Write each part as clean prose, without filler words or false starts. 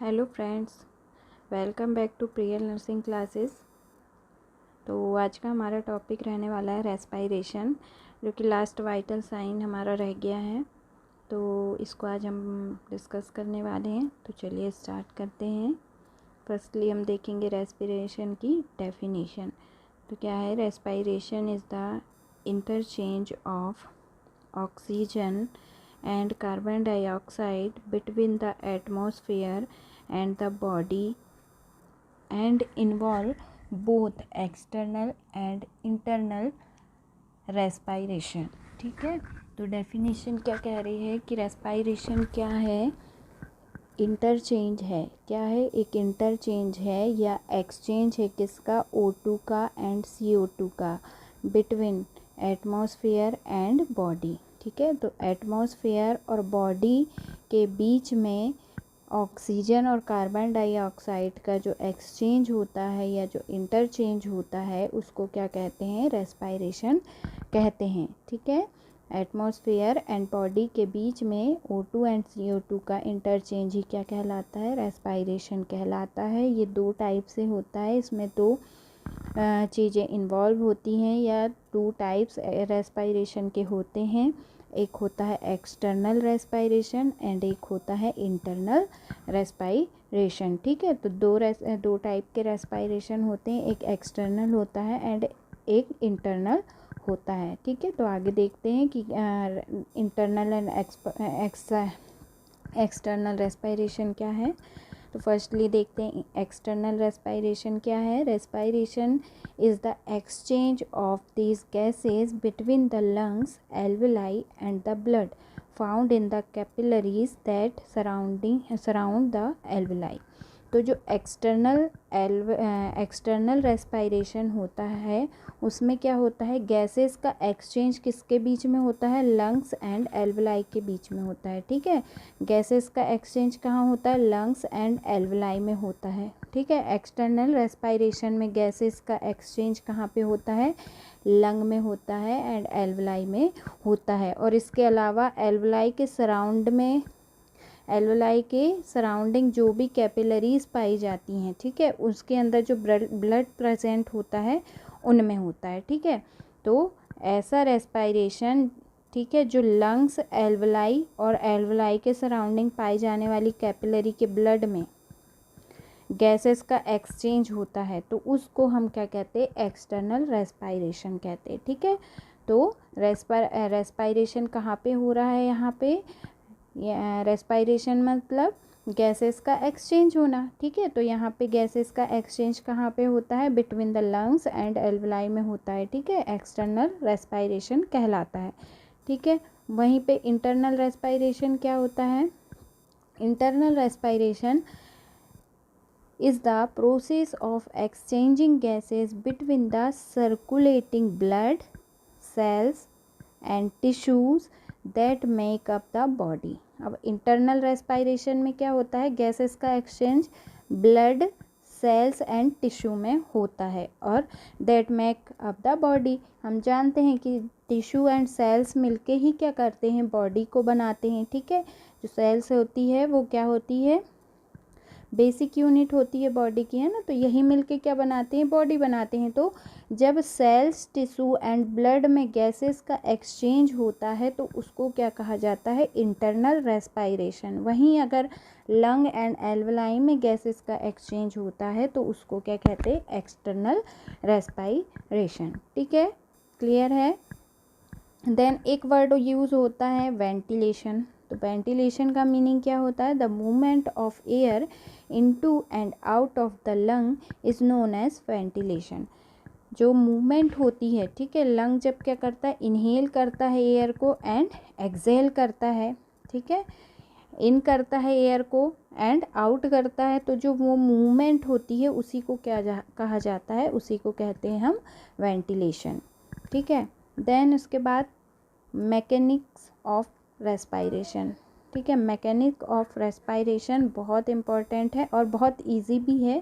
Hello friends, welcome back to Priyal nursing classes. तो आज का हमारा टॉपिक रहने वाला है रेस्पायरेशन, जो कि लास्ट वाइटल साइन हमारा रह गया है। तो इसको आज हम डिस्कस करने वाले हैं। तो चलिए स्टार्ट करते हैं। फर्स्टली हम देखेंगे रेस्पिरेशन की डेफिनेशन। तो क्या है? Respiration is the interchange of oxygen and carbon dioxide between the atmosphere and the body and involve both external and internal respiration। ठीक है, तो डेफिनेशन क्या कह रही है कि रेस्पायरेशन क्या है? इंटरचेंज है। क्या है? एक इंटरचेंज है या एक्सचेंज है किसका? O2 का एंड CO2 का, बिटवीन एटमॉस्फेयर एंड बॉडी। ठीक है, तो एटमॉस्फेयर और बॉडी के बीच में ऑक्सीजन और कार्बन डाइऑक्साइड का जो एक्सचेंज होता है या जो इंटरचेंज होता है उसको क्या कहते हैं? रेस्पायरेशन कहते हैं। ठीक है, एटमॉस्फेयर एंड बॉडी के बीच में O2 एंड CO2 का इंटरचेंज ही क्या कहलाता है? रेस्पायरेशन कहलाता है। ये दो टाइप से होता है, इसमें दो चीज़ें इन्वॉल्व होती हैं या टू टाइप्स रेस्पायरेशन के होते हैं। एक होता है एक्सटर्नल रेस्पायरेशन एंड एक होता है इंटरनल रेस्पायरेशन। ठीक है, तो दो टाइप के रेस्पायरेशन होते हैं, एक एक्सटर्नल होता है एंड एक इंटरनल होता है। ठीक है, तो आगे देखते हैं कि इंटरनल एंड एक्सटर्नल रेस्पायरेशन क्या है। तो फर्स्टली देखते हैं एक्सटर्नल रेस्पायरेशन क्या है। Respiration is the exchange of these gases between the lungs, alveoli and the blood found in the capillaries that surround the alveoli. तो जो एक्सटर्नल रेस्पायरेशन होता है उसमें क्या होता है? गैसेस का एक्सचेंज किसके बीच में होता है? लंग्स एंड एल्वेलाई के बीच में होता है। ठीक है, गैसेस का एक्सचेंज कहाँ होता है? लंग्स एंड एल्वेलाई में होता है। ठीक है, एक्सटर्नल रेस्पायरेशन में गैसेस का एक्सचेंज कहाँ पे होता है? लंग में होता है एंड एल्वेलाई में होता है। और इसके अलावा एल्वेलाई के सराउंडिंग जो भी कैपिलरीज पाई जाती हैं, ठीक है, उसके अंदर जो ब्लड प्रेजेंट होता है उनमें होता है। ठीक है, तो ऐसा रेस्पायरेशन, ठीक है, जो लंग्स, एल्वेलाई और एल्वेलाई के सराउंडिंग पाई जाने वाली कैपिलरी के ब्लड में गैसेस का एक्सचेंज होता है, तो उसको हम क्या कहते हैं? एक्सटर्नल रेस्पायरेशन कहते हैं। ठीक है, तो रेस्पायरेशन कहाँ पे हो रहा है? यहाँ पे रेस्पायरेशन मतलब गैसेस का एक्सचेंज होना। ठीक है, तो यहाँ पे गैसेस का एक्सचेंज कहाँ पे होता है? Between the lungs and alveoli में होता है। ठीक है, एक्सटर्नल रेस्पायरेशन कहलाता है। ठीक है, वहीं पे इंटरनल रेस्पायरेशन क्या होता है? Internal respiration is the process of exchanging gases between the circulating blood, cells and tissues that make up the body। अब इंटरनल रेस्पायरेशन में क्या होता है? गैसेस का exchange blood, cells and tissue में होता है। और that make up the body, हम जानते हैं कि टिश्यू एंड सेल्स मिलके ही क्या करते हैं? बॉडी को बनाते हैं। ठीक है, जो सेल्स होती है वो क्या होती है? बेसिक यूनिट होती है बॉडी की, है ना, तो यही मिलके क्या बनाते हैं? बॉडी बनाते हैं। तो जब सेल्स, टिश्यू एंड ब्लड में गैसेस का एक्सचेंज होता है तो उसको क्या कहा जाता है? Internal respiration. वहीं अगर लंग एंड एल्वेलाई में गैसेस का एक्सचेंज होता है तो उसको क्या कहते हैं? External respiration. ठीक है, क्लियर है? देन एक वर्ड यूज़ होता है वेंटिलेशन। तो वेंटिलेशन का मीनिंग क्या होता है? The movement of air into and out of the lung is known as ventilation. जो मूवमेंट होती है, ठीक है, लंग जब क्या करता है? इनहेल करता है एयर को एंड एक्सहेल करता है। ठीक है, इन करता है एयर को एंड आउट करता है, तो जो वो मूवमेंट होती है उसी को क्या कहा जाता है? उसी को कहते हैं हम वेंटिलेशन। ठीक है, देन उसके बाद मैकेनिक्स ऑफ रेस्पायरेशन। ठीक है, मैकेनिक ऑफ रेस्पायरेशन बहुत इम्पॉर्टेंट है और बहुत इजी भी है।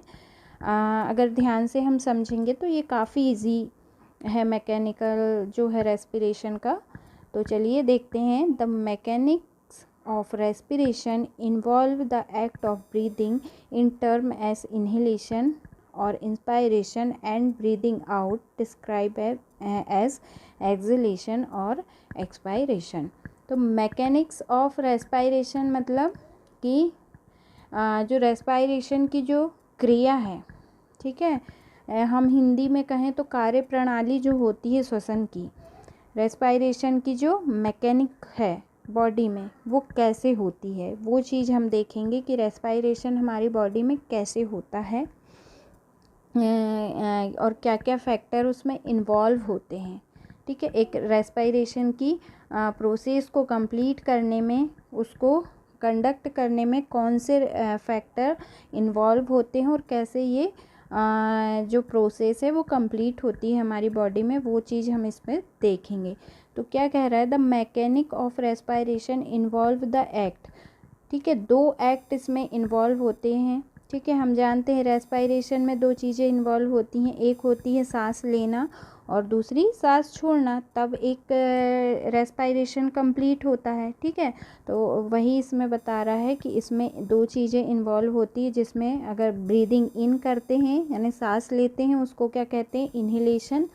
अगर ध्यान से हम समझेंगे तो ये काफ़ी इजी है मैकेनिकल जो है रेस्पिरेशन का। तो चलिए देखते हैं the mechanics of respiration involve the act of breathing in term as inhalation or inspiration and breathing out described as exhalation और expiration। तो mechanics of respiration मतलब कि जो respiration की जो क्रिया है, ठीक है, हम हिंदी में कहें तो कार्य प्रणाली जो होती है श्वसन की, रेस्पायरेशन की जो मैकेनिक है बॉडी में वो कैसे होती है, वो चीज़ हम देखेंगे कि रेस्पायरेशन हमारी बॉडी में कैसे होता है और क्या क्या फैक्टर उसमें इन्वॉल्व होते हैं। ठीक है, एक रेस्पायरेशन की प्रोसेस को कंप्लीट करने में, उसको कंडक्ट करने में कौन से फैक्टर इन्वॉल्व होते हैं और कैसे ये जो प्रोसेस है वो कंप्लीट होती है हमारी बॉडी में, वो चीज़ हम इसमें देखेंगे। तो क्या कह रहा है, the mechanic of respiration involve the act. ठीक है, 2 एक्ट इसमें इन्वॉल्व होते हैं। ठीक है, हम जानते हैं रेस्पायरेशन में 2 चीज़ें इन्वॉल्व होती हैं, एक होती है सांस लेना और दूसरी सांस छोड़ना, तब एक रेस्पायरेशन कंप्लीट होता है। ठीक है, तो वही इसमें बता रहा है कि इसमें 2 चीज़ें इन्वॉल्व होती है, जिसमें अगर ब्रीदिंग इन करते हैं यानी सांस लेते हैं उसको क्या कहते हैं, इन्हेलेशन,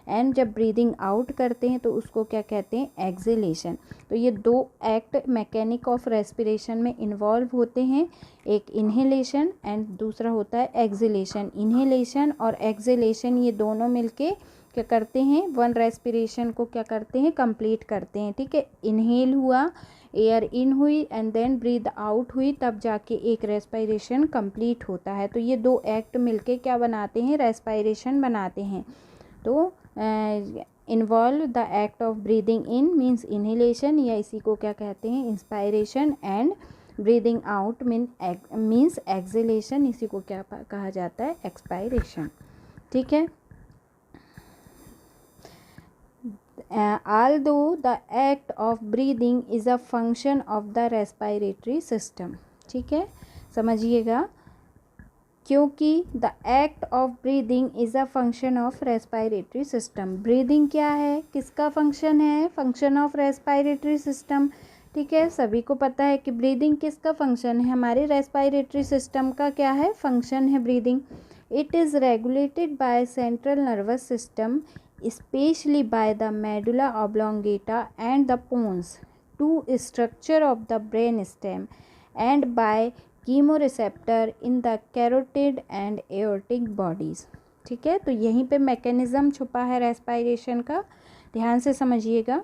एंड जब ब्रीदिंग आउट करते हैं तो उसको क्या कहते हैं, एक्सेलेशन। तो ये 2 एक्ट मैकेनिक ऑफ रेस्पिरेशन में इन्वॉल्व होते हैं, एक इन्हेलेशन एंड दूसरा होता है एक्सेलेशन। इन्हेलेशन और एक्सेलेशन ये दोनों मिलके क्या करते हैं, वन रेस्पिरेशन को क्या करते हैं, कंप्लीट करते हैं। ठीक है, इनहेल हुआ, एयर इन हुई एंड देन ब्रीद आउट हुई, तब जाके एक रेस्पिरेशन कंप्लीट होता है। तो ये 2 एक्ट मिलके क्या बनाते हैं, रेस्पिरेशन बनाते हैं। तो involve the act of breathing in means inhalation, या इसी को क्या कहते हैं, inspiration, and breathing out means acceleration, इसी को क्या कहा जाता है, एक्सपायरेशन। ठीक है, although the act of breathing is a function of the respiratory system। ठीक है, समझिएगा, क्योंकि the act of breathing is a function of respiratory system. Breathing क्या है, किसका फंक्शन है, फंक्शन ऑफ रेस्पायरेटरी सिस्टम। ठीक है, सभी को पता है कि ब्रीदिंग किसका फंक्शन है, हमारे रेस्पायरेटरी सिस्टम का क्या है, फंक्शन है breathing. It is regulated by central nervous system, especially by the medulla oblongata and the pons, to structure of the brain stem, and by chemoreceptor in the carotid and aortic bodies। ठीक है, तो यहीं पे mechanism छुपा है respiration का, ध्यान से समझिएगा।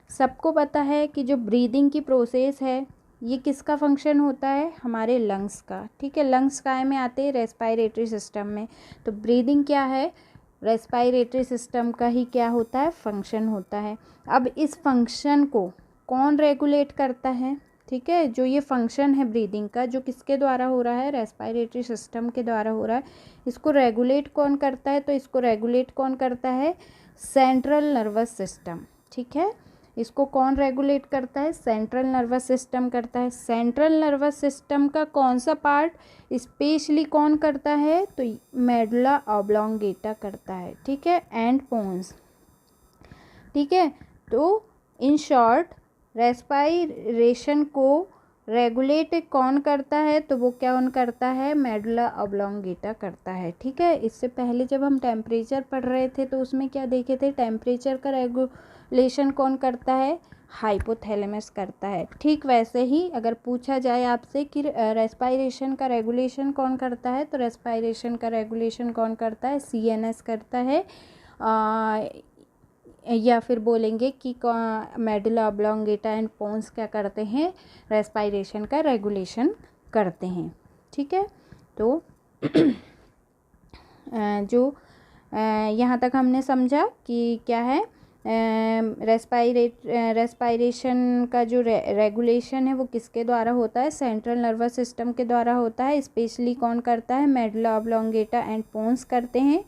सबको पता है कि जो ब्रीदिंग की प्रोसेस है ये किसका फंक्शन होता है, हमारे लंग्स का। ठीक है, लंग्स काय में आते हैं, रेस्पायरेटरी सिस्टम में। तो ब्रीदिंग क्या है, रेस्पायरेटरी सिस्टम का ही क्या होता है, फंक्शन होता है। अब इस फंक्शन को कौन रेगुलेट करता है, ठीक है, जो ये फंक्शन है ब्रीदिंग का, जो किसके द्वारा हो रहा है, रेस्पायरेटरी सिस्टम के द्वारा हो रहा है, इसको रेगुलेट कौन करता है, तो इसको रेगुलेट कौन करता है, सेंट्रल नर्वस सिस्टम। ठीक है, इसको कौन रेगुलेट करता है, सेंट्रल नर्वस सिस्टम करता है। सेंट्रल नर्वस सिस्टम का कौन सा पार्ट स्पेशली कौन करता है, तो मेडुला ऑब्लोंगेटा करता है। ठीक है, एंड पोन्स। ठीक है, तो इन शॉर्ट रेस्पायरेशन को रेगुलेट कौन करता है, तो वो कौन करता है, मेडुला ऑब्लोंगेटा करता है। ठीक है, इससे पहले जब हम टेम्परेचर पढ़ रहे थे तो उसमें क्या देखे थे, टेम्परेचर का रेगुलेशन कौन करता है, हाइपोथैलेमस करता है। ठीक वैसे ही अगर पूछा जाए आपसे कि रेस्पायरेशन का रेगुलेशन कौन करता है, तो रेस्पायरेशन का रेगुलेशन कौन करता है, CNS करता है, या फिर बोलेंगे कि मेडुला ऑब्लोंगेटा एंड पोन्स क्या करते हैं, रेस्पायरेशन का रेगुलेशन करते हैं। ठीक है, तो जो यहाँ तक हमने समझा कि क्या है, रेस्पायरेशन का जो रेगुलेशन है वो किसके द्वारा होता है, सेंट्रल नर्वस सिस्टम के द्वारा होता है। स्पेशली कौन करता है, मेडुला ऑब्लोंगेटा एंड पोन्स करते हैं,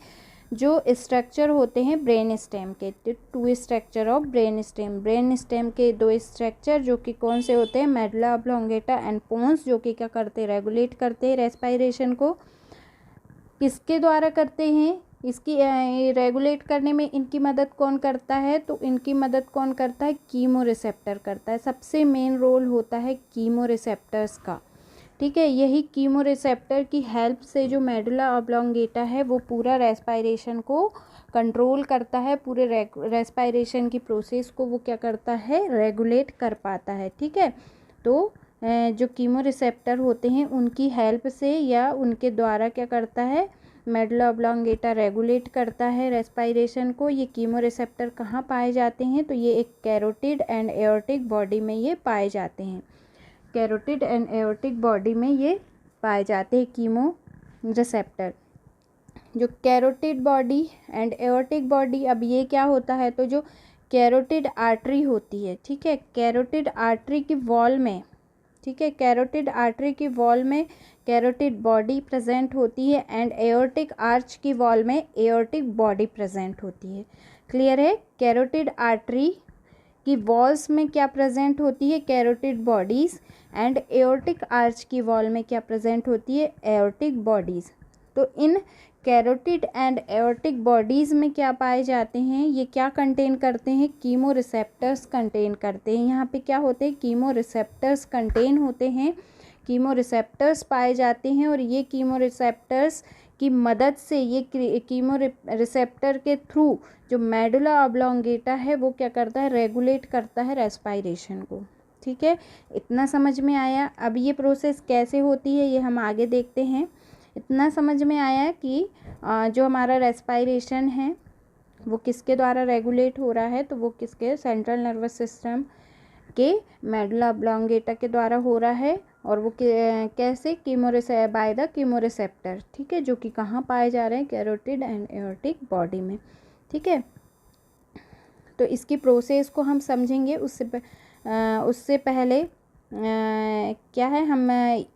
जो स्ट्रक्चर होते हैं ब्रेन स्टेम के। 2 structure of brain stem, brain stem के 2 स्ट्रक्चर जो कि कौन से होते हैं, मेडुला ऑब्लोंगेटा एंड पोन्स, जो कि क्या करते हैं, रेगुलेट करते हैं रेस्पायरेशन को। किसके द्वारा करते हैं, इसकी रेगुलेट करने में इनकी मदद कौन करता है? तो इनकी मदद कौन करता है? कीमो रिसेप्टर करता है। सबसे मेन रोल होता है कीमो रिसेप्टर्स का, ठीक है। यही कीमो रिसेप्टर की हेल्प से जो मेडुला ऑब्लोंगेटा है वो पूरा रेस्पायरेशन को कंट्रोल करता है, पूरे रेस्पायरेशन की प्रोसेस को वो क्या करता है? रेगुलेट कर पाता है, ठीक है। तो जो कीमो रिसेप्टर होते हैं उनकी हेल्प से या उनके द्वारा क्या करता है? मेडुला ऑब्लोंगेटा रेगुलेट करता है रेस्पायरेशन को। ये कीमो रिसेप्टर कहाँ पाए जाते हैं? तो ये एक कैरोटिड एंड एओर्टिक बॉडी में ये पाए जाते हैं। कैरोटिड एंड एओर्टिक बॉडी में ये पाए जाते हैं कीमो रिसेप्टर। जो carotid body and aortic body, अब ये क्या होता है? तो जो कैरोटिड आर्टरी होती है, ठीक है, कैरोटिड आर्टरी की वॉल में, ठीक है, कैरोटिड आर्टरी की वॉल में कैरोटिड बॉडी प्रेजेंट होती है एंड एओर्टिक आर्च की वॉल में एओर्टिक बॉडी प्रेजेंट होती है। क्लियर है? कैरोटिड आर्टरी की वॉल्स में क्या प्रेजेंट होती है? Carotid bodies. And aortic arch की वॉल में क्या प्रेजेंट होती है? Aortic bodies. तो इन कैरोटिड एंड एओर्टिक बॉडीज़ में क्या पाए जाते हैं? ये क्या कंटेन करते हैं? कीमो रिसेप्टर्स कंटेन करते हैं। यहाँ पे क्या होते हैं? कीमो रिसेप्टर्स कंटेन होते हैं, कीमो रिसेप्टर्स पाए जाते हैं। और ये कीमो रिसेप्टर्स की मदद से, ये कीमो रिसेप्टर के थ्रू जो मेडुला ऑब्लोंगेटा है वो क्या करता है? रेगुलेट करता है रेस्पायरेशन को, ठीक है। इतना समझ में आया? अब ये प्रोसेस कैसे होती है ये हम आगे देखते हैं। इतना समझ में आया कि जो हमारा रेस्पायरेशन है वो किसके द्वारा रेगुलेट हो रहा है? तो वो किसके? सेंट्रल नर्वस सिस्टम के मेडुला ऑब्लोंगेटा के द्वारा हो रहा है। और वो कैसे? बाय द कीमो रिसेप्टर, ठीक है, जो कि कहाँ पाए जा रहे हैं? कैरोटिड एंड एओर्टिक बॉडी में, ठीक है। तो इसकी प्रोसेस को हम समझेंगे। उससे पहले क्या है, हम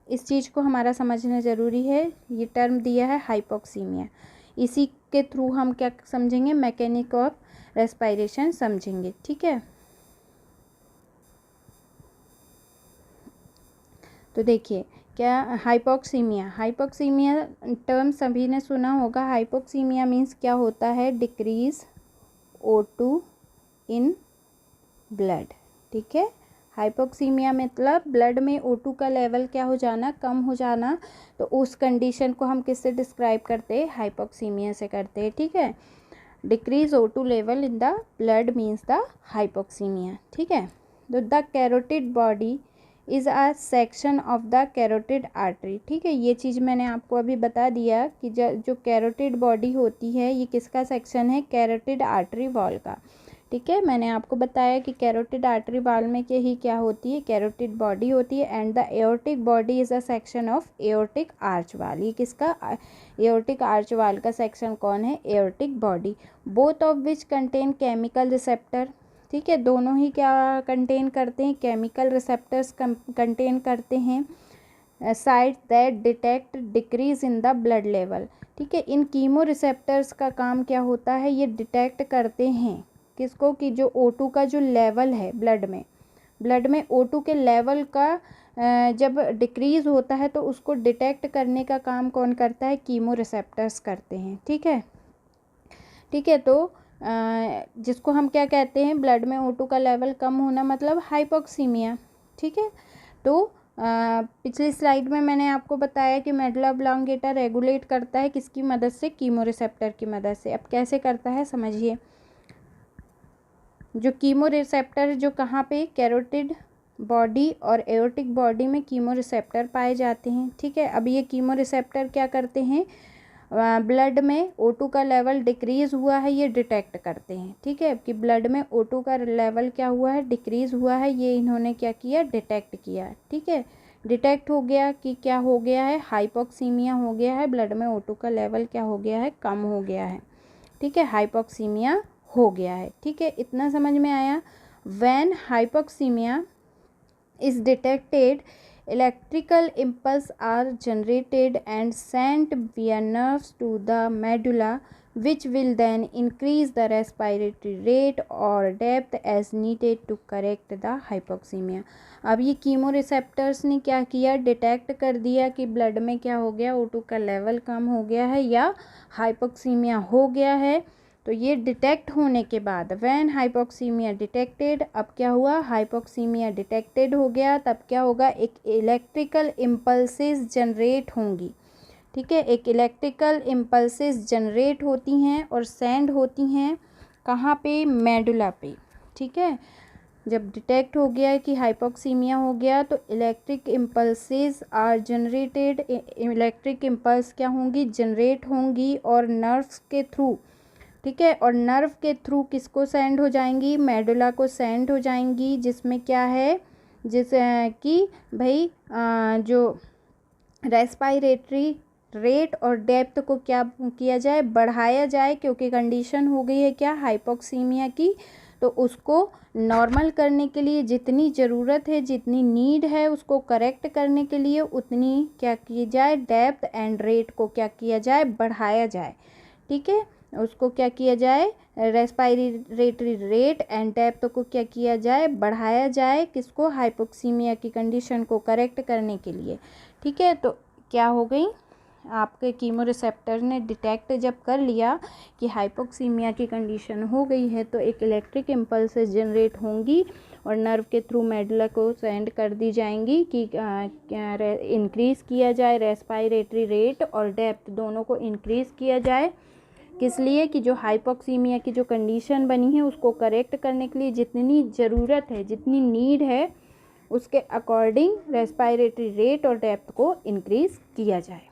इस चीज़ को हमारा समझना ज़रूरी है। ये टर्म दिया है हाइपोक्सीमिया, इसी के थ्रू हम क्या समझेंगे? मैकेनिक ऑफ रेस्पायरेशन समझेंगे, ठीक है। तो देखिए क्या हाइपोक्सीमिया टर्म सभी ने सुना होगा। हाइपोक्सीमिया मीन्स क्या होता है? डिक्रीज O2 इन ब्लड, ठीक है। हाइपोक्सीमिया मतलब ब्लड में O2 का लेवल क्या हो जाना? कम हो जाना। तो उस कंडीशन को हम किससे डिस्क्राइब करते हैं? हाइपोक्सीमिया से करते हैं, ठीक है। Decrease O2 level in the blood means the hypoxaemia, ठीक है। तो the carotid body is a section of the carotid artery, ठीक है। ये चीज़ मैंने आपको अभी बता दिया कि जो कैरोटिड बॉडी होती है ये किसका सेक्शन है? कैरोटिड आर्टरी वॉल का, ठीक है। मैंने आपको बताया कि कैरोटिड आर्टरी वॉल में क्या होती है? कैरोटिड बॉडी होती है। And the aortic body is a section of aortic arch wall. ये किसका? एओर्टिक आर्च वॉल का सेक्शन कौन है? Aortic body. Both of which contain chemical receptor, ठीक है। दोनों ही क्या कंटेन करते हैं? केमिकल रिसेप्टर्स कंटेन करते हैं। Site that detect decrease in the blood level, ठीक है। इन कीमो रिसेप्टर्स का काम क्या होता है? ये डिटेक्ट करते हैं किसको? कि जो O2 का जो लेवल है ब्लड में O2 के लेवल का जब डिक्रीज़ होता है तो उसको डिटेक्ट करने का काम कौन करता है? कीमो रिसेप्टर्स करते हैं, ठीक है, ठीक है। तो जिसको हम क्या कहते हैं? ब्लड में O2 का लेवल कम होना मतलब हाइपोक्सीमिया, ठीक है। तो पिछली स्लाइड में मैंने आपको बताया कि मेडुला ऑब्लोंगेटा रेगुलेट करता है किसकी मदद से? कीमो रिसेप्टर की मदद से। अब कैसे करता है समझिए। जो कीमो रिसेप्टर जो कहाँ पे? कैरोटिड बॉडी और एओर्टिक बॉडी में कीमो रिसेप्टर पाए जाते हैं, ठीक है। अब ये कीमो रिसेप्टर क्या करते हैं? ब्लड में O2 का लेवल डिक्रीज़ हुआ है ये डिटेक्ट करते हैं, ठीक है, कि ब्लड में O2 का लेवल क्या हुआ है? डिक्रीज़ हुआ है। ये इन्होंने क्या किया? डिटेक्ट किया, ठीक है। डिटेक्ट हो गया कि क्या हो गया है? हाइपोक्सीमिया हो गया है। ब्लड में O2 का लेवल क्या हो गया है? कम हो गया है, ठीक है। हाइपोक्सीमिया हो गया है, ठीक है। इतना समझ में आया। When hypoxaemia is detected, electrical impulse are generated and sent via nerves to the medulla which will then increase the respiratory rate or depth as needed to correct the hypoxemia। अब ये कीमोरिसेप्टर्स ने क्या किया, detect कर दिया कि blood में क्या हो गया, O2 का लेवल कम हो गया है या हाइपोक्सीमिया हो गया है। तो ये डिटेक्ट होने के बाद व्हेन हाइपोक्सीमिया डिटेक्टेड, अब क्या हुआ, हाइपोक्सीमिया डिटेक्टेड हो गया, तब क्या होगा, एक इलेक्ट्रिकल इम्पल्सेस जनरेट होंगी। ठीक है, एक इलेक्ट्रिकल इम्पल्सेस जनरेट होती हैं और सेंड होती हैं कहाँ पे, मेडुला पे। ठीक है, जब डिटेक्ट हो गया कि हाइपोक्सीमिया हो गया तो electric impulses are generated, electric impulse क्या होंगी, जनरेट होंगी और नर्व्स के थ्रू, ठीक है, और नर्व के थ्रू किसको सेंड हो जाएंगी, मेडुला को सेंड हो जाएंगी, जिसमें क्या है, कि भाई जो रेस्पायरेटरी रेट और डेप्थ को क्या किया जाए, बढ़ाया जाए, क्योंकि कंडीशन हो गई है क्या, हाइपोक्सीमिया की। तो उसको नॉर्मल करने के लिए जितनी ज़रूरत है, जितनी नीड है, उसको करेक्ट करने के लिए उतनी क्या की जाए, डेप्थ एंड रेट को क्या किया जाए, बढ़ाया जाए। ठीक है, उसको क्या किया जाए, रेस्पायरेटरी रेट एंड डेप्थ को क्या किया जाए, बढ़ाया जाए, किसको, हाइपोक्सीमिया की कंडीशन को करेक्ट करने के लिए। ठीक है, तो क्या हो गई, आपके कीमोरिसेप्टर ने डिटेक्ट जब कर लिया कि हाइपोक्सीमिया की कंडीशन हो गई है, तो एक इलेक्ट्रिक इम्पल्सेस जनरेट होंगी और नर्व के थ्रू मेडुला को सेंड कर दी जाएंगी कि इंक्रीज़ किया जाए रेस्पायरेटरी रेट और डेप्थ दोनों को इंक्रीज़ किया जाए। किस लिए, कि जो हाइपोक्सीमिया की जो कंडीशन बनी है उसको करेक्ट करने के लिए जितनी ज़रूरत है, जितनी नीड है, उसके अकॉर्डिंग रेस्पायरेटरी रेट और डेप्थ को इंक्रीज़ किया जाए।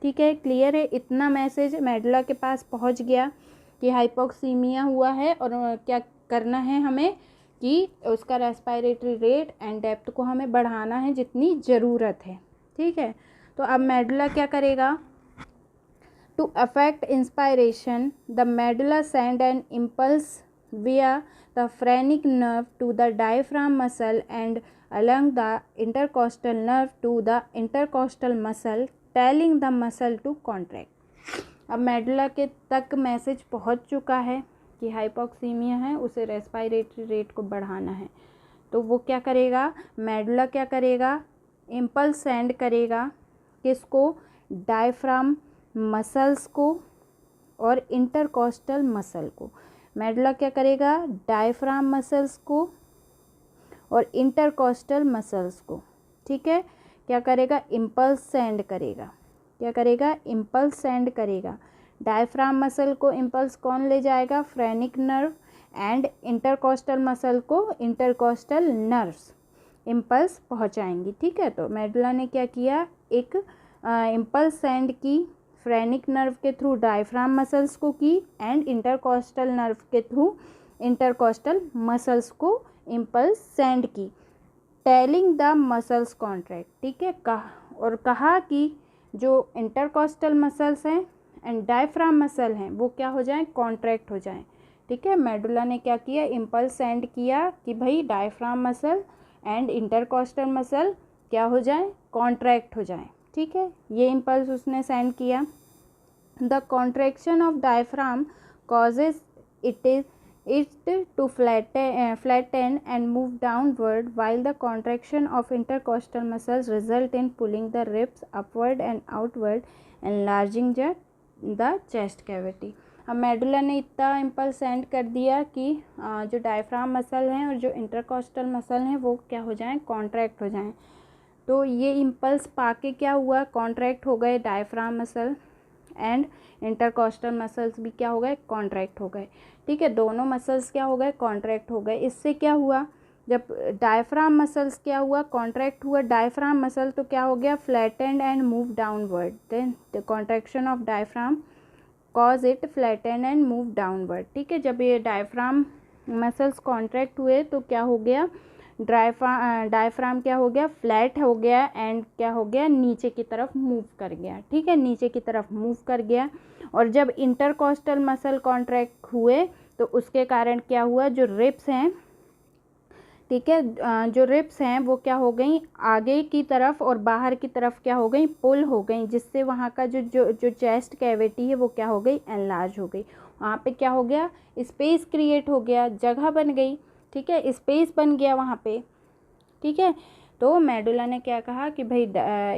ठीक है, क्लियर है, इतना मैसेज मेडुला के पास पहुंच गया कि हाइपोक्सीमिया हुआ है और क्या करना है हमें, कि उसका रेस्पायरेटरी रेट एंड डेप्थ को हमें बढ़ाना है जितनी ज़रूरत है। ठीक है, तो अब मेडुला क्या करेगा, to affect inspiration, the medulla send an impulse via the phrenic nerve to the diaphragm muscle and along the intercostal nerve to the intercostal muscle, telling the muscle to contract। अब medulla के तक message पहुंच चुका है कि hypoxaemia है, उसे respiratory rate को बढ़ाना है। तो वो क्या करेगा, मेडुला क्या करेगा, इम्पल्स सेंड करेगा, किसको, डायफ्राम मसल्स को और इंटरकॉस्टल मसल को। मेडुला क्या करेगा, डायफ्राम मसल्स को और इंटरकॉस्टल मसल्स को, ठीक है, क्या करेगा, इम्पल्स सेंड करेगा। क्या करेगा, इम्पल्स सेंड करेगा। डायफ्राम मसल को इम्पल्स कौन ले जाएगा, phrenic nerve, and intercostal muscle को इंटरकॉस्टल नर्व्स इम्पल्स पहुंचाएंगी। ठीक है, तो मेडुला ने क्या किया, एक इम्पल्स सेंड की, फ्रेनिक नर्व के थ्रू डायफ्राम मसल्स को की एंड इंटरकॉस्टल नर्व के थ्रू इंटरकॉस्टल मसल्स को इम्पल्स सेंड की, टेलिंग द मसल्स कॉन्ट्रैक्ट। ठीक है, कहा कि जो इंटरकॉस्टल मसल्स हैं एंड डायफ्राम मसल हैं वो क्या हो जाएं, कॉन्ट्रैक्ट हो जाएं। ठीक है, मेडुला ने क्या किया, इम्पल्स सेंड किया कि भाई diaphragm muscle and intercostal muscle क्या हो जाएं, कॉन्ट्रैक्ट हो जाएं। ठीक है, ये इम्पल्स उसने सेंड किया। The contraction of diaphragm causes it to flatten and move downward, while the contraction of intercostal muscles result in pulling the ribs upward and outward, enlarging the chest cavity। अब medulla ने इतना impulse send कर दिया कि जो diaphragm muscle हैं और जो इंटरकॉस्टल मसल हैं वो क्या हो जाएं, कॉन्ट्रैक्ट हो जाएं। तो ये इम्पल्स पाके क्या हुआ, कॉन्ट्रैक्ट हो गए diaphragm muscle and intercostal muscles भी क्या हो गए, कॉन्ट्रैक्ट हो गए। ठीक है, दोनों मसल्स क्या हो गए, कॉन्ट्रैक्ट हो गए। इससे क्या हुआ, जब डायफ्राम मसल्स क्या हुआ, कॉन्ट्रैक्ट हुआ डायफ्राम मसल, तो क्या हो गया, flattened and move downward. Then the contraction of diaphragm cause it flattened and move downward. ठीक है, जब ये डायफ्राम मसल्स कॉन्ट्रैक्ट हुए तो क्या हो गया, डायफ्राम क्या हो गया, फ्लैट हो गया एंड क्या हो गया, नीचे की तरफ मूव कर गया। ठीक है, नीचे की तरफ मूव कर गया। और जब इंटरकॉस्टल मसल कॉन्ट्रैक्ट हुए तो उसके कारण क्या हुआ, जो रिब्स हैं, ठीक है। जो रिब्स हैं वो क्या हो गई, आगे की तरफ और बाहर की तरफ क्या हो गई, पुल हो गई, जिससे वहाँ का जो जो जो चेस्ट कैविटी है वो क्या हो गई, एनलार्ज हो गई। वहाँ पे क्या हो गया, स्पेस क्रिएट हो गया, जगह बन गई, ठीक है, स्पेस बन गया वहाँ पे, ठीक है। तो मेडुला ने क्या कहा कि भाई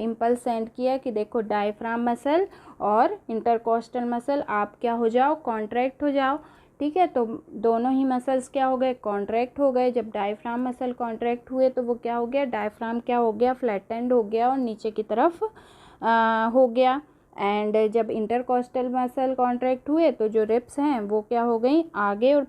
इम्पल्स सेंड किया कि देखो डायफ्राम मसल और इंटरकोस्टल मसल आप क्या हो जाओ, कॉन्ट्रैक्ट हो जाओ, ठीक है। तो दोनों ही मसल्स क्या हो गए, कॉन्ट्रैक्ट हो गए। जब डायफ्राम मसल कॉन्ट्रैक्ट हुए तो वो क्या हो गया, डायफ्राम क्या हो गया, फ्लैटेंड हो गया और नीचे की तरफ हो गया। एंड जब इंटरकोस्टल मसल कॉन्ट्रैक्ट हुए तो जो रिब्स हैं वो क्या हो गई, आगे और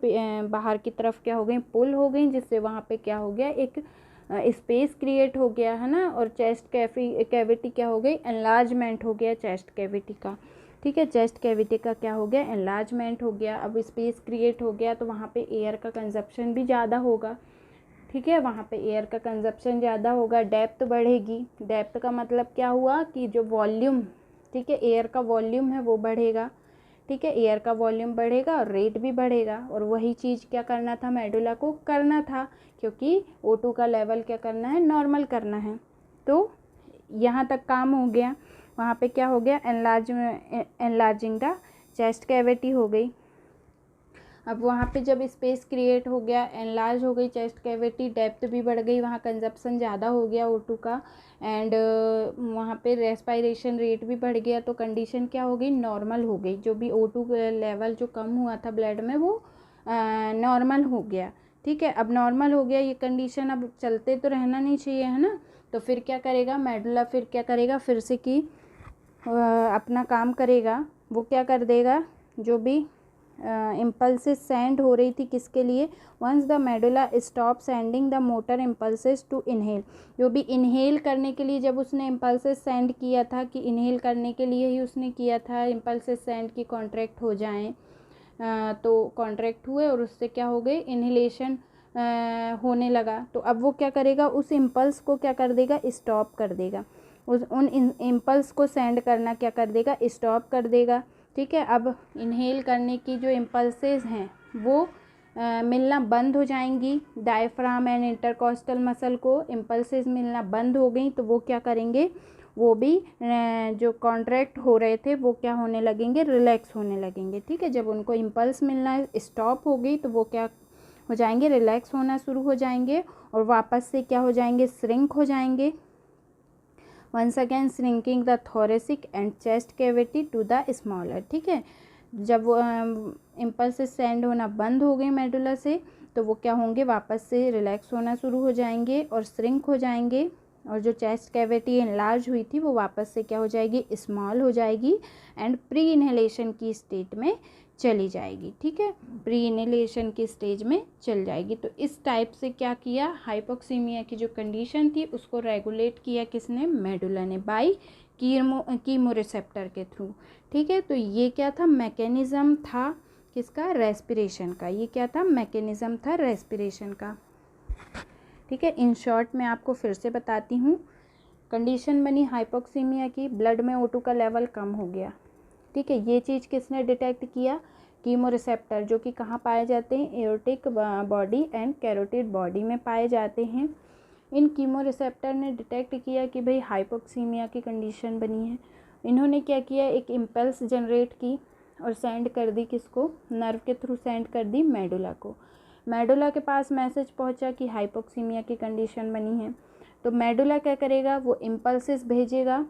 बाहर की तरफ क्या हो गई, पुल हो गई, जिससे वहाँ पे क्या हो गया, एक स्पेस क्रिएट हो गया, है ना। और चेस्ट कैविटी क्या हो गई, एनलार्जमेंट हो गया चेस्ट कैविटी का, ठीक है। चेस्ट कैविटी का क्या हो गया, एनलार्जमेंट हो गया। अब स्पेस क्रिएट हो गया तो वहाँ पे एयर का कंजप्शन भी ज़्यादा होगा, ठीक है। वहाँ पे एयर का कंजप्शन ज़्यादा होगा, डेप्थ बढ़ेगी। डेप्थ का मतलब क्या हुआ कि जो वॉल्यूम, ठीक है, एयर का वॉल्यूम है वो बढ़ेगा, ठीक है। एयर का वॉल्यूम बढ़ेगा और रेट भी बढ़ेगा। और वही चीज़ क्या करना था, मेडुला को करना था, क्योंकि O2 का लेवल क्या करना है, नॉर्मल करना है। तो यहाँ तक काम हो गया। वहाँ पे क्या हो गया, एनलार्जिंग द चेस्ट कैविटी हो गई। अब वहाँ पे जब स्पेस क्रिएट हो गया, एनलार्ज हो गई चेस्ट कैविटी, डेप्थ भी बढ़ गई, वहाँ कंजप्शन ज़्यादा हो गया O2 का, एंड वहाँ पे रेस्पायरेशन रेट भी बढ़ गया। तो कंडीशन क्या हो गई, नॉर्मल हो गई। जो भी O2 लेवल जो कम हुआ था ब्लड में वो नॉर्मल हो गया, ठीक है। अब नॉर्मल हो गया ये कंडीशन, अब चलते तो रहना नहीं चाहिए, है ना। तो फिर क्या करेगा मेडुला, फिर क्या करेगा, फिर से कि अपना काम करेगा। वो क्या कर देगा, जो भी इम्पल्सेस सेंड हो रही थी किसके लिए, once the medulla stop sending the motor impulses to inhale, जो भी इनहेल करने के लिए जब उसने इम्पल्सेस सेंड किया था, कि इनहेल करने के लिए ही उसने किया था इम्पल्सेस सेंड की कॉन्ट्रैक्ट हो जाएं, तो कॉन्ट्रैक्ट हुए और उससे क्या हो गई, इनहेलेशन होने लगा। तो अब वो क्या करेगा, उस इम्पल्स को क्या कर देगा, स्टॉप कर देगा। उन इम्पल्स को सेंड करना क्या कर देगा, स्टॉप कर देगा, ठीक है। अब इनहेल करने की जो इम्पल्सेस हैं वो मिलना बंद हो जाएंगी। डायफ्राम एंड इंटरकोस्टल मसल को इम्पल्सेस मिलना बंद हो गई, तो वो क्या करेंगे, वो भी जो कॉन्ट्रैक्ट हो रहे थे वो क्या होने लगेंगे, रिलैक्स होने लगेंगे, ठीक है। जब उनको इम्पल्स मिलना स्टॉप हो गई तो वो क्या हो जाएंगे, रिलैक्स होना शुरू हो जाएंगे और वापस से क्या हो जाएंगे, श्रिंक हो जाएंगे। Once again shrinking the thoracic and chest cavity to the smaller, ठीक है। जब इम्पल्सेस सेंड होना बंद हो गए मेडुला से, तो वो क्या होंगे, वापस से रिलैक्स होना शुरू हो जाएंगे और श्रिंक हो जाएंगे। और जो चेस्ट कैविटी एनलार्ज हुई थी वो वापस से क्या हो जाएगी, स्मॉल हो जाएगी एंड प्री इनहेलेशन की स्टेट में चली जाएगी, ठीक है। प्री इनहेलेशन की स्टेज में चल जाएगी। तो इस टाइप से क्या किया, हाइपोक्सीमिया की जो कंडीशन थी उसको रेगुलेट किया किसने, मेडुला ने, बाय कीमो रिसेप्टर के थ्रू, ठीक है। तो ये क्या था, मैकेनिज़्म था किसका, रेस्पिरेशन का। ये क्या था, मैकेनिज़्म था रेस्पिरेशन का, ठीक है। इन शॉर्ट मैं आपको फिर से बताती हूँ। कंडीशन बनी हाइपोक्सीमिया की, ब्लड में O2 का लेवल कम हो गया, ठीक है। ये चीज़ किसने डिटेक्ट किया, कीमो रिसेप्टर, जो कि कहाँ पाए जाते हैं, aortic body and carotid body में पाए जाते हैं। इन कीमो रिसेप्टर ने डिटेक्ट किया कि भाई हाइपोक्सीमिया की कंडीशन बनी है। इन्होंने क्या किया, एक इम्पल्स जनरेट की और सेंड कर दी किसको, नर्व के थ्रू सेंड कर दी मेडुला को। मेडुला के पास मैसेज पहुंचा कि हाइपोक्सीमिया की कंडीशन बनी है। तो मेडुला क्या करेगा, वो इम्पल्सेस भेजेगा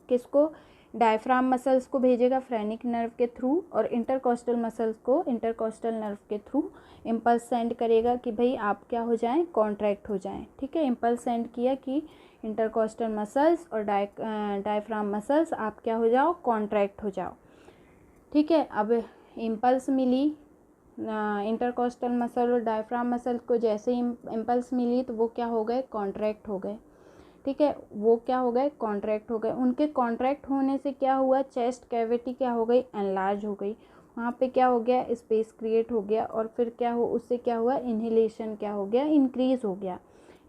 किसको, डायफ्राम मसल्स को भेजेगा फ्रेनिक नर्व के थ्रू, और इंटरकोस्टल मसल्स को इंटरकोस्टल नर्व के थ्रू इम्पल्स सेंड करेगा कि भाई आप क्या हो जाएं, कॉन्ट्रैक्ट हो जाएं, ठीक है। इम्पल्स सेंड किया कि इंटरकोस्टल मसल्स और डायफ्राम मसल्स आप क्या हो जाओ, कॉन्ट्रैक्ट हो जाओ, ठीक है। अब इम्पल्स मिली इंटरकोस्टल मसल और डायफ्राम मसल को, जैसे ही इम्पल्स मिली तो वो क्या हो गए, कॉन्ट्रैक्ट हो गए, ठीक है। वो क्या हो गए, कॉन्ट्रैक्ट हो गए। उनके कॉन्ट्रैक्ट होने से क्या हुआ, चेस्ट कैविटी क्या हो गई, एनलार्ज हो गई। वहाँ पे क्या हो गया, स्पेस क्रिएट हो गया और फिर क्या हो, उससे क्या हुआ, इनहेलेशन क्या हो गया, इंक्रीज़ हो गया।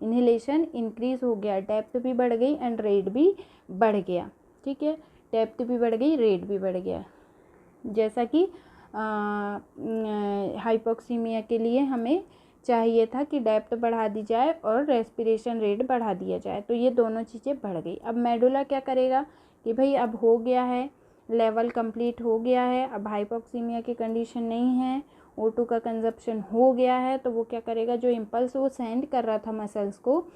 इनहेलेशन इंक्रीज़ हो गया, डेप्थ भी बढ़ गई एंड रेट भी बढ़ गया, ठीक है। डेप्थ भी बढ़ गई, रेट भी बढ़ गया। जैसा कि हाइपोक्सीमिया के लिए हमें चाहिए था कि डेप्थ बढ़ा दी जाए और रेस्पिरेशन रेट बढ़ा दिया जाए, तो ये दोनों चीज़ें बढ़ गई। अब मेडुला क्या करेगा कि भाई अब हो गया है, लेवल कंप्लीट हो गया है, अब हाइपोक्सीमिया की कंडीशन नहीं है, O2 का कंजप्शन हो गया है, तो वो क्या करेगा, जो इम्पल्स वो सेंड कर रहा था मसल्स को,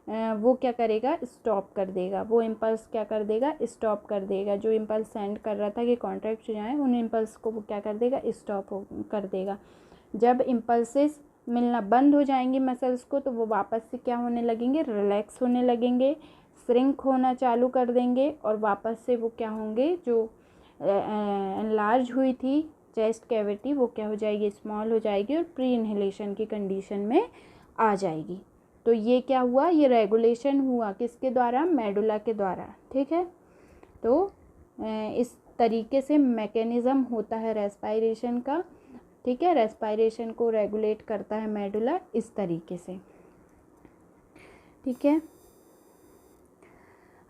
वो क्या करेगा, स्टॉप कर देगा। वो इम्पल्स क्या कर देगा, स्टॉप कर देगा। जो इम्पल्स सेंड कर रहा था कि कॉन्ट्रैक्ट हो जाए, उन इम्पल्स को वो क्या कर देगा, स्टॉप कर देगा। जब इम्पल्सेस मिलना बंद हो जाएंगे मसल्स को, तो वो वापस से क्या होने लगेंगे, रिलैक्स होने लगेंगे, श्रिंक होना चालू कर देंगे, और वापस से वो क्या होंगे, जो एनलार्ज हुई थी चेस्ट कैविटी, वो क्या हो जाएगी, स्मॉल हो जाएगी और प्री इनहेलेशन की कंडीशन में आ जाएगी। तो ये क्या हुआ, ये रेगुलेशन हुआ किसके द्वारा, मेडुला के द्वारा। ठीक है, तो इस तरीके से मैकेनिज़्म होता है रेस्पायरेशन का। ठीक है, रेस्पायरेशन को रेगुलेट करता है मेडुला इस तरीके से। ठीक है,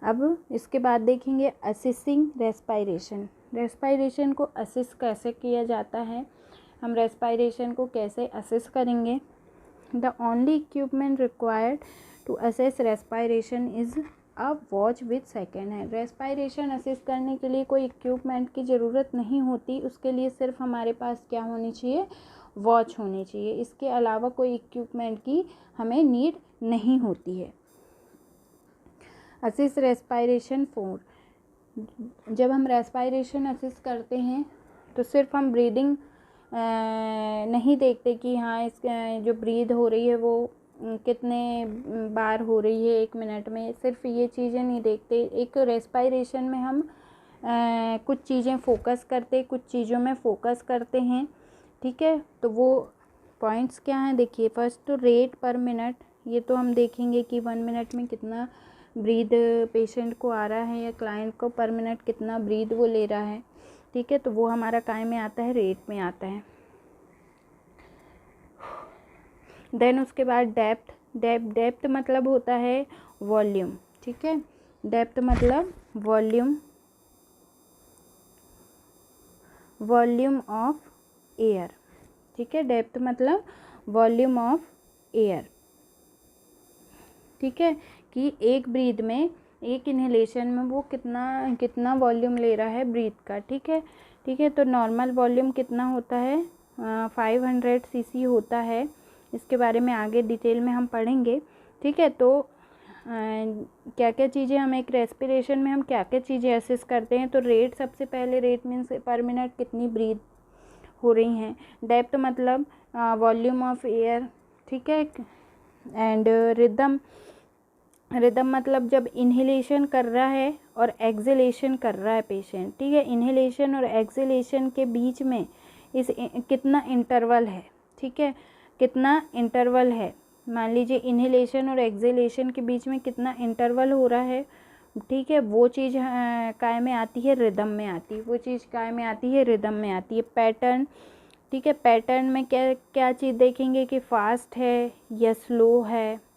अब इसके बाद देखेंगे असिस्टिंग रेस्पायरेशन। रेस्पायरेशन को असिस्ट कैसे किया जाता है, हम रेस्पायरेशन को कैसे असिस्ट करेंगे। The only equipment required to assess respiration is a watch with second hand. Respiration assist करने के लिए कोई इक्विपमेंट की ज़रूरत नहीं होती, उसके लिए सिर्फ हमारे पास क्या होनी चाहिए, वॉच होनी चाहिए। इसके अलावा कोई इक्विपमेंट की हमें नीड नहीं होती है। असिस्ट रेस्पायरेशन फोर, जब हम रेस्पायरेशन असिस्ट करते हैं तो सिर्फ हम ब्रीदिंग नहीं देखते कि हाँ इस जो ब्रीद हो रही है वो कितने बार हो रही है 1 मिनट में, सिर्फ ये चीज़ें नहीं देखते। एक रेस्पायरेशन में हम कुछ चीज़ें फोकस करते, कुछ चीज़ों में फोकस करते हैं। ठीक है, तो वो पॉइंट्स क्या हैं, देखिए। फर्स्ट तो रेट पर मिनट, ये तो हम देखेंगे कि 1 मिनट में कितना ब्रीद पेशेंट को आ रहा है या क्लाइंट को पर मिनट कितना ब्रीद वो ले रहा है। ठीक है, तो वो हमारा काय में आता है, रेट में आता है। देन उसके बाद डेप्थ। डेप्थ मतलब होता है वॉल्यूम। ठीक है, डेप्थ मतलब वॉल्यूम ऑफ एयर। ठीक है, डेप्थ मतलब वॉल्यूम ऑफ एयर। ठीक है, कि एक ब्रीद में, एक इन्हेलेशन में वो कितना वॉल्यूम ले रहा है ब्रीथ का। ठीक है, ठीक है, तो नॉर्मल वॉल्यूम कितना होता है, 500 cc होता है। इसके बारे में आगे डिटेल में हम पढ़ेंगे। ठीक है, तो क्या क्या चीज़ें हम एक रेस्पिरेशन में हम क्या क्या चीज़ें असेस करते हैं, तो रेट, सबसे पहले रेट मीन्स पर मिनट कितनी ब्रीथ हो रही हैं। डेप्थ मतलब वॉल्यूम ऑफ एयर। ठीक है, एंड रिदम मतलब जब इन्हेलेशन कर रहा है और एक्सहेलेशन कर रहा है पेशेंट। ठीक है, इन्हेलेशन और एक्सहेलेशन के बीच में कितना इंटरवल है। ठीक है, कितना इंटरवल है, मान लीजिए इन्हेलेशन और एक्सहेलेशन के बीच में कितना इंटरवल हो रहा है। ठीक है, वो चीज़ काय में आती है, रिदम में आती है। वो चीज़ काय में आती है, रिदम में आती है। पैटर्न। ठीक है, पैटर्न में क्या क्या चीज़ देखेंगे कि फास्ट है या स्लो है।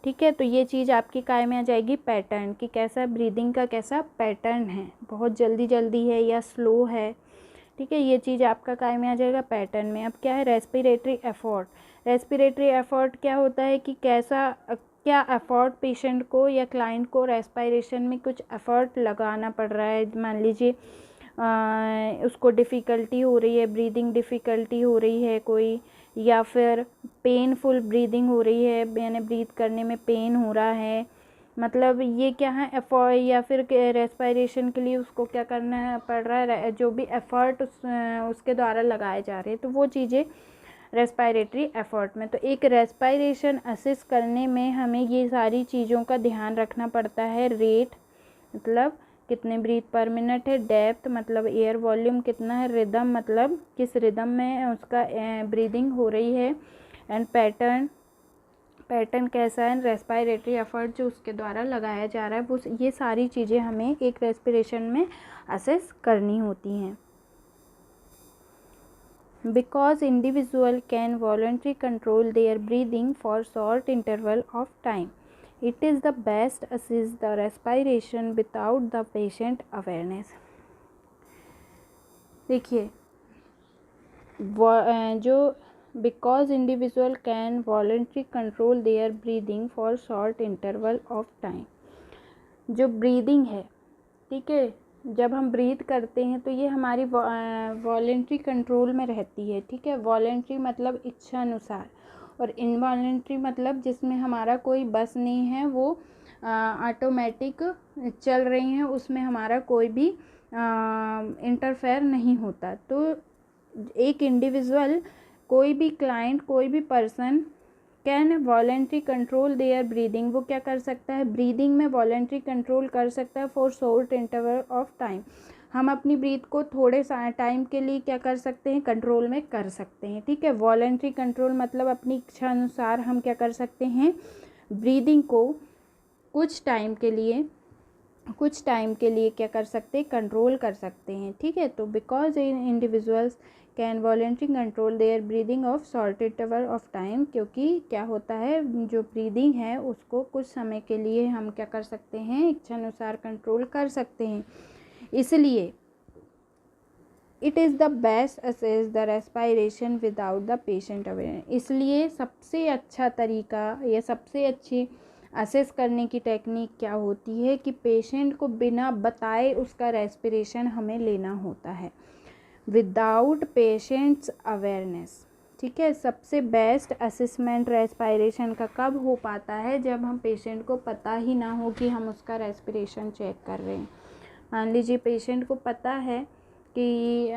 ठीक है, तो ये चीज़ आपकी काय में आ जाएगी, पैटर्न, कि कैसा ब्रीदिंग का कैसा पैटर्न है, बहुत जल्दी जल्दी है या स्लो है। ठीक है, ये चीज़ आपका काय में आ जाएगा, पैटर्न में। अब क्या है, रेस्पिरेटरी एफर्ट। रेस्पिरेटरी एफर्ट क्या होता है कि क्या एफर्ट पेशेंट को या क्लाइंट को रेस्पिरेशन में कुछ एफर्ट लगाना पड़ रहा है। मान लीजिए उसको डिफ़िकल्टी हो रही है, ब्रीदिंग डिफ़िकल्टी हो रही है कोई, या फिर पेनफुल ब्रीदिंग हो रही है, यानी ब्रीथ करने में पेन हो रहा है, मतलब ये क्या है एफर्ट, या फिर रेस्पिरेशन के लिए उसको क्या करना पड़ रहा है, जो भी एफर्ट उसके द्वारा लगाए जा रहे हैं, तो वो चीज़ें रेस्पिरेटरी एफर्ट में। तो एक रेस्पिरेशन असिस्ट करने में हमें ये सारी चीज़ों का ध्यान रखना पड़ता है। रेट मतलब कितने ब्रीथ पर मिनट है, डेप्थ मतलब एयर वॉल्यूम कितना है, रिदम मतलब किस रिदम में उसका ब्रीदिंग हो रही है, एंड पैटर्न कैसा है, रेस्पिरेटरी एफर्ट जो उसके द्वारा लगाया जा रहा है, वो ये सारी चीज़ें हमें एक रेस्पिरेशन में असेस करनी होती हैं। Because individual can voluntarily control their breathing for short interval of time, it is the best assist the respiration without the patient awareness. देखिए, जो because individual can voluntarily control their breathing for short interval of time। जो breathing है, ठीक है, जब हम breathe करते हैं तो ये हमारी वॉलेंट्री कंट्रोल में रहती है, ठीक है। वॉलेंट्री मतलब इच्छा अनुसार, और इनवॉलेंट्री मतलब जिसमें हमारा कोई बस नहीं है, वो ऑटोमेटिक चल रही हैं, उसमें हमारा कोई भी इंटरफेयर नहीं होता। तो एक इंडिविजुअल, कोई भी क्लाइंट, कोई भी person can voluntary control their breathing, वो क्या कर सकता है, ब्रीदिंग में वॉलेंट्री कंट्रोल कर सकता है for short interval of time. हम अपनी ब्रीथ को थोड़े टाइम के लिए क्या कर सकते हैं, कंट्रोल में कर सकते हैं, ठीक है। वॉलेंट्री कंट्रोल मतलब अपनी इच्छा अनुसार हम क्या कर सकते हैं, ब्रीदिंग को कुछ टाइम के लिए क्या कर सकते हैं, कंट्रोल कर सकते हैं, ठीक है। तो because individuals can voluntary control their breathing of short interval of time, क्योंकि क्या होता है, जो ब्रीदिंग है उसको कुछ समय के लिए हम क्या कर सकते हैं, इच्छानुसार कंट्रोल कर सकते हैं। इसलिए it is the best assess the respiration without the patient awareness. इसलिए सबसे अच्छा तरीका या सबसे अच्छी असेस करने की टेक्निक क्या होती है कि पेशेंट को बिना बताए उसका रेस्पिरेशन हमें लेना होता है, विदाउट पेशेंट्स अवेयरनेस, ठीक है। सबसे बेस्ट असेसमेंट रेस्पायरेशन का कब हो पाता है, जब हम पेशेंट को पता ही ना हो कि हम उसका रेस्पिरेशन चेक कर रहे हैं। मान लीजिए पेशेंट को पता है कि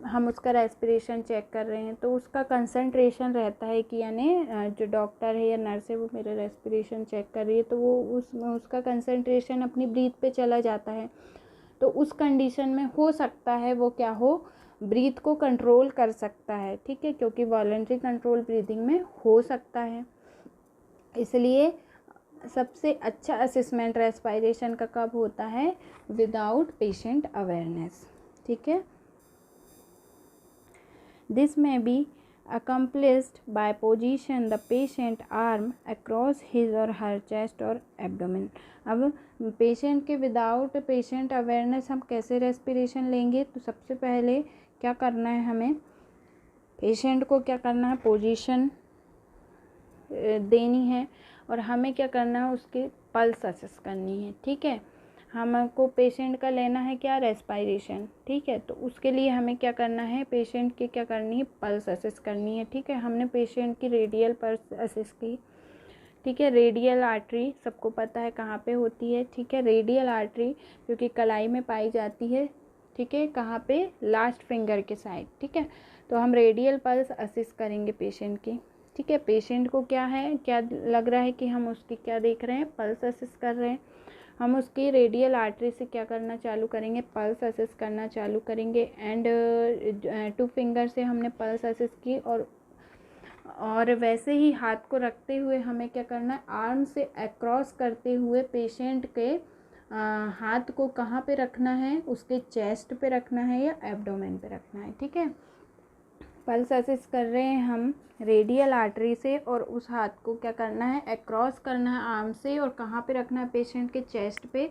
हम उसका रेस्पिरेशन चेक कर रहे हैं, तो उसका कंसंट्रेशन रहता है कि यानी जो डॉक्टर है या नर्स है वो मेरा रेस्पिरेशन चेक कर रही है, तो वो उसका कंसंट्रेशन अपनी ब्रीथ पे चला जाता है। तो उस कंडीशन में हो सकता है वो क्या हो, ब्रीथ को कंट्रोल कर सकता है, ठीक है, क्योंकि वॉलेंट्री कंट्रोल ब्रीदिंग में हो सकता है। इसलिए सबसे अच्छा असेसमेंट रेस्पायरेशन का कब होता है, विदाउट पेशेंट अवेयरनेस, ठीक है। दिस में B accomplished by position the patient arm across his or her chest or abdomen। अब पेशेंट के विदाउट पेशेंट अवेयरनेस हम कैसे रेस्पिरेशन लेंगे, तो सबसे पहले क्या करना है, हमें पेशेंट को क्या करना है, पोजीशन देनी है, और हमें क्या करना है, उसकी पल्स असेस करनी है, ठीक है। हमको पेशेंट का लेना है क्या, रेस्पायरेशन, ठीक है। तो उसके लिए हमें क्या करना है, पेशेंट की क्या करनी है, पल्स असेस करनी है, ठीक है। हमने पेशेंट की रेडियल पल्स असेस की, ठीक है। रेडियल आर्टरी सबको पता है कहाँ पे होती है, ठीक है। रेडियल आर्टरी जो कि कलाई में पाई जाती है, ठीक है, कहाँ पे, लास्ट फिंगर के साइड, ठीक है। तो हम रेडियल पल्स असेस करेंगे पेशेंट की, ठीक है। पेशेंट को क्या है, क्या लग रहा है कि हम उसकी क्या देख रहे हैं, पल्स असेस कर रहे हैं। हम उसकी रेडियल आर्टरी से क्या करना चालू करेंगे, पल्स असेस करना चालू करेंगे। एंड 2 फिंगर से हमने पल्स असेस की, और वैसे ही हाथ को रखते हुए हमें क्या करना है, आर्म से अक्रॉस करते हुए पेशेंट के हाथ को कहाँ पे रखना है, उसके चेस्ट पे रखना है या एब्डोमेन पे रखना है, ठीक है। पल्स असेस कर रहे हैं हम रेडियल आर्टरी से, और उस हाथ को क्या करना है, अक्रॉस करना है आर्म से, और कहाँ पे रखना है, पेशेंट के चेस्ट पे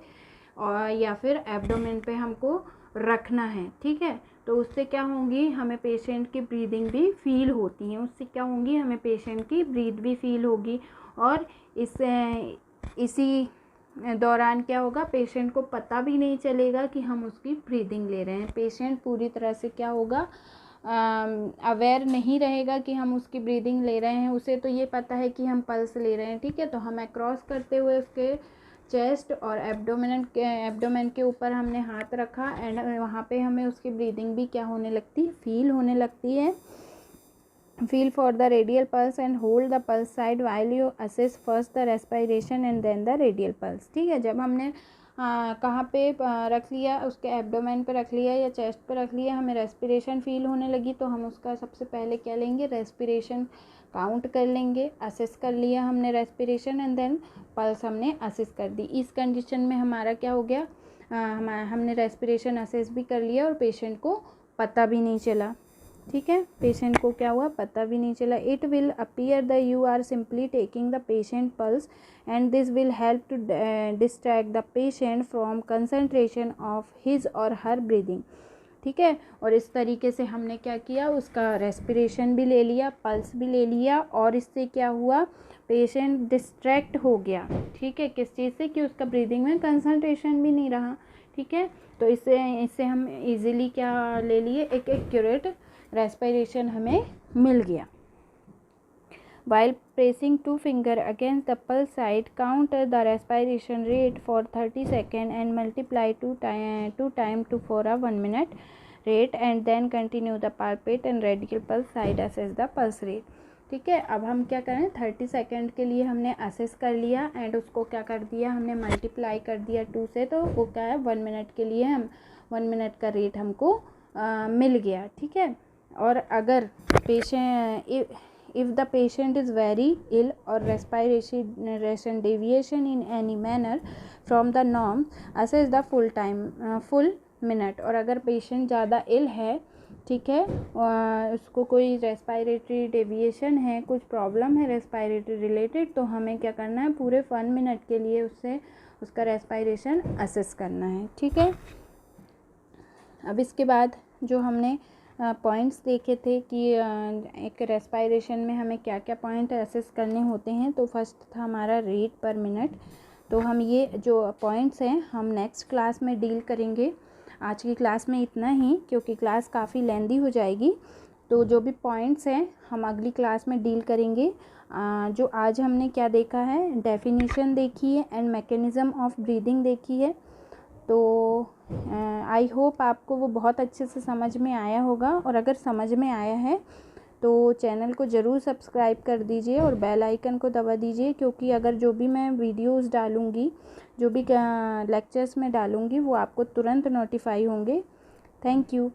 और या फिर एब्डोमेन पे हमको रखना है, ठीक है। तो उससे क्या होंगी, हमें पेशेंट की ब्रीदिंग भी फील होती है, उससे क्या होंगी, हमें पेशेंट की ब्रीथ भी फील होगी, और इसी दौरान क्या होगा, पेशेंट को पता भी नहीं चलेगा कि हम उसकी ब्रीदिंग ले रहे हैं। पेशेंट पूरी तरह से क्या होगा, अवेयर नहीं रहेगा कि हम उसकी ब्रीदिंग ले रहे हैं, उसे तो ये पता है कि हम पल्स ले रहे हैं, ठीक है। तो हम अक्रॉस करते हुए उसके चेस्ट और एब्डोमेन के ऊपर हमने हाथ रखा, एंड वहाँ पे हमें उसकी ब्रीदिंग भी क्या होने लगती है, फील होने लगती है। Feel for the radial pulse and hold the pulse side while you assess first the respiration and then the radial pulse, ठीक है। जब हमने कहाँ पे रख लिया, उसके एब्डोमेन पे रख लिया या चेस्ट पे रख लिया, हमें रेस्पिरेशन फील होने लगी, तो हम उसका सबसे पहले क्या लेंगे, रेस्पिरेशन काउंट कर लेंगे। असेस कर लिया हमने रेस्पिरेशन, एंड देन पल्स हमने असेस कर दी। इस कंडीशन में हमारा क्या हो गया, हमने रेस्पिरेशन असेस भी कर लिया और पेशेंट को पता भी नहीं चला, ठीक है। पेशेंट को क्या हुआ, पता भी नहीं चला। It will appear the you are simply taking the patient pulse, and this will help to distract the patient from concentration of his or her breathing. ठीक है। और इस तरीके से हमने क्या किया, उसका रेस्पिरेशन भी ले लिया, पल्स भी ले लिया, और इससे क्या हुआ, पेशेंट डिस्ट्रैक्ट हो गया, ठीक है, किस चीज़ से, कि उसका ब्रीदिंग में कंसंट्रेशन भी नहीं रहा, ठीक है। तो इससे हम इजीली क्या ले लिए, एक एक्यूरेट रेस्पिरेशन हमें मिल गया। While pressing two finger against the pulse side, count the respiration rate for 30 seconds and multiply two time to for a 1 minute rate, and then continue the palpate and radial pulse side assess the pulse rate। ठीक है, अब हम क्या करें, 30 second के लिए हमने assess कर लिया एंड उसको क्या कर दिया, हमने मल्टीप्लाई कर दिया 2 से, तो वो क्या है 1 मिनट के लिए हम 1 मिनट का रेट हमको मिल गया, ठीक है। और अगर patient if the patient is very ill or respiration deviation in any manner from the norm, assess the full minute। और अगर पेशेंट ज़्यादा इल है, ठीक है, उसको कोई रेस्पायरेटरी डेविएशन है, कुछ प्रॉब्लम है रेस्पायरेटरी रिलेटेड, तो हमें क्या करना है, पूरे 1 मिनट के लिए उसका रेस्पायरेशन असेस करना है, ठीक है। अब इसके बाद जो हमने पॉइंट्स देखे थे कि एक रेस्पायरेशन में हमें क्या क्या पॉइंट असेस करने होते हैं, तो फर्स्ट था हमारा रेट पर मिनट। तो हम ये जो पॉइंट्स हैं हम नेक्स्ट क्लास में डील करेंगे। आज की क्लास में इतना ही, क्योंकि क्लास काफ़ी लेंदी हो जाएगी, तो जो भी पॉइंट्स हैं हम अगली क्लास में डील करेंगे। जो आज हमने क्या देखा है, डेफिनेशन देखी है एंड मैकेनिज़्म ऑफ ब्रीदिंग देखी है। तो आई होप आपको वो बहुत अच्छे से समझ में आया होगा, और अगर समझ में आया है तो चैनल को ज़रूर सब्सक्राइब कर दीजिए और बेल आइकन को दबा दीजिए, क्योंकि अगर जो भी मैं वीडियोस डालूँगी, जो भी लेक्चर्स में डालूँगी, वो आपको तुरंत नोटिफाई होंगे। Thank you.